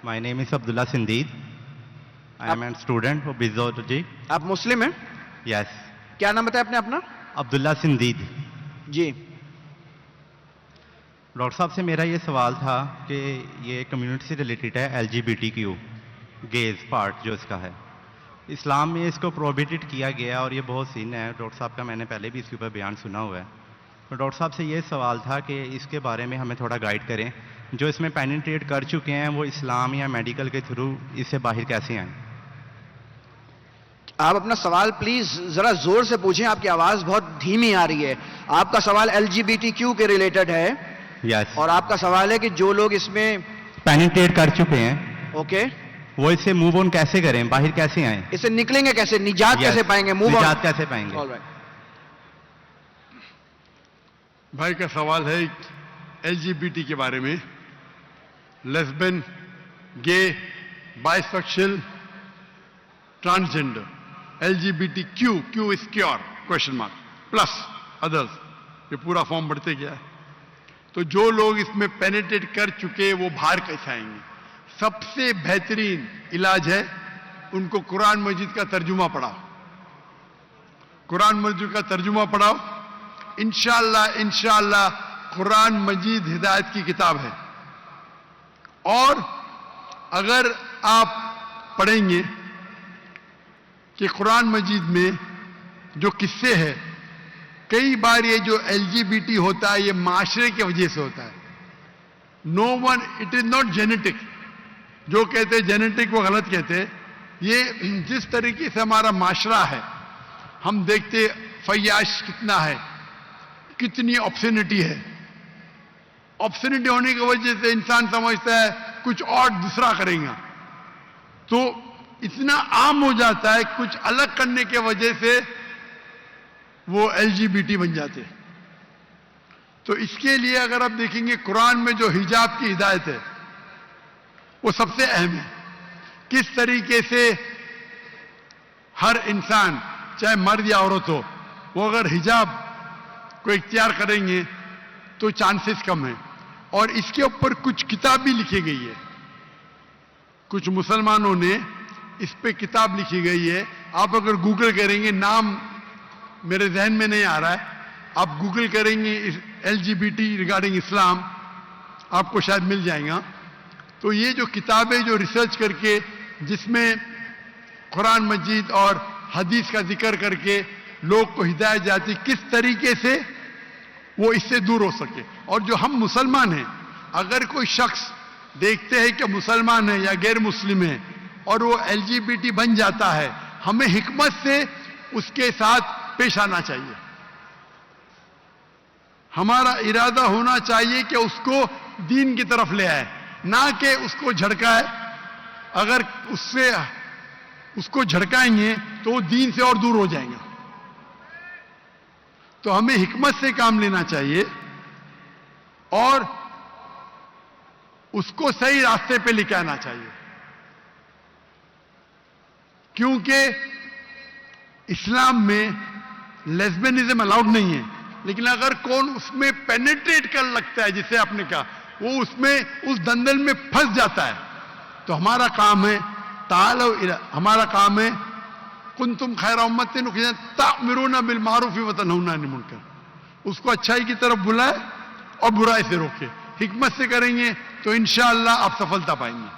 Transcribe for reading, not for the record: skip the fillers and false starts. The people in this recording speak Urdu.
My name is Abdullah Sindeed. I am a student of Physiology. آپ مسلم ہیں؟ Yes. کیا نام بتایا آپ نے اپنا؟ Abdullah Sindeed. جی ڈاکٹر صاحب سے میرا یہ سوال تھا کہ یہ کمیونٹی سے ریلیٹڈ ہے LGBTQ گیز پارٹ جو اس کا ہے. اسلام میں اس کو پروہیبٹڈ کیا گیا اور یہ بہت سین ہے. ڈاکٹر صاحب کا میں نے پہلے بھی اس کے اوپر بیان سنا ہوا ہے. تو ڈاکٹر صاحب سے یہ سوال تھا کہ اس کے بارے میں ہمیں تھوڑا گائیڈ کریں. جو اس میں پینیٹریٹ کر چکے ہیں وہ اسلام یا میڈیکل کے تھرو اس سے باہر کیسے آئیں؟ آپ اپنا سوال پلیز ذرا زور سے پوچھیں، آپ کی آواز بہت دھیمی آ رہی ہے. آپ کا سوال LGBTQ کے ریلیٹڈ ہے یس. اور آپ کا سوال ہے کہ جو لوگ اس میں پینیٹریٹ کر چکے ہیں اوکے وہ اس سے موو آن کیسے کریں، باہر کیسے آئیں؟ اس سے نکلیں گے کیسے، نجات Yes. کیسے پائیں گے، موو آن نجات کیسے پائیں گے؟ بھائی کا سوال ہے LGBT کے بارے میں. Lesbian, gay, bisexual, transgender. LGBTQ، Q is cure question mark plus others, یہ پورا فارم بڑھتے گیا ہے. تو جو لوگ اس میں پینیٹریٹ کر چکے وہ باہر کیسے آئیں گے؟ سب سے بہترین علاج ہے ان کو قرآن مجید کا ترجمہ پڑھاؤ. قرآن مجید کا ترجمہ پڑھاؤ. انشاءاللہ قرآن مجید ہدایت کی کتاب ہے. اور اگر آپ پڑھیں گے کہ قرآن مجید میں جو قصے ہیں، کئی بار یہ جو LGBT ہوتا ہے یہ معاشرے کی وجہ سے ہوتا ہے. No one, it is not genetic. جو کہتے جینیٹک وہ غلط کہتے. یہ جس طریقے سے ہمارا معاشرہ ہے، ہم دیکھتے فیاش کتنا ہے، کتنی آپشنٹی ہے. آپشنٹی ہونے کی وجہ سے انسان سمجھتا ہے کچھ اور دوسرا کریں گا، تو اتنا عام ہو جاتا ہے کچھ الگ کرنے کی وجہ سے وہ LGBT بن جاتے. تو اس کے لیے اگر آپ دیکھیں گے قرآن میں جو حجاب کی ہدایت ہے وہ سب سے اہم ہے. کس طریقے سے ہر انسان چاہے مرد یا عورت ہو وہ اگر حجاب کو اختیار کریں گے تو چانسز کم ہیں. اور اس کے اوپر کچھ کتاب بھی لکھی گئی ہے. کچھ مسلمانوں نے اس پہ کتاب لکھی گئی ہے. آپ اگر گوگل کریں گے، نام میرے ذہن میں نہیں آ رہا ہے، آپ گوگل کریں گے LGBT ریگارڈنگ اسلام، آپ کو شاید مل جائیں گا. تو یہ جو کتابیں جو ریسرچ کر کے جس میں قرآن مجید اور حدیث کا ذکر کر کے لوگ کو ہدایت جاتی کس طریقے سے وہ اس سے دور ہو سکے. اور جو ہم مسلمان ہیں، اگر کوئی شخص دیکھتے ہیں کہ مسلمان ہے یا غیر مسلم ہے اور وہ LGBT بن جاتا ہے، ہمیں حکمت سے اس کے ساتھ پیش آنا چاہیے. ہمارا ارادہ ہونا چاہیے کہ اس کو دین کی طرف لے آئے، نہ کہ اس کو جھڑکائے. اگر اس کو جھڑکائیں گے تو وہ دین سے اور دور ہو جائیں گے. تو ہمیں حکمت سے کام لینا چاہیے اور اس کو صحیح راستے پہ لے کے آنا چاہیے. کیونکہ اسلام میں لیسبینزم الاؤڈ نہیں ہے، لیکن اگر کون اس میں پینیٹریٹ کر لگتا ہے، جسے آپ نے کہا، وہ اس میں اس دندل میں پھنس جاتا ہے. تو ہمارا کام ہے ہمارا کام ہے کنتم خیر امت تأمرون بالمعروف وتنہون عن المنکر. اس کو اچھائی کی طرف بلائے اور برائی سے روکے. حکمت سے کریں گے تو انشاءاللہ آپ سفلتا پائیں گے.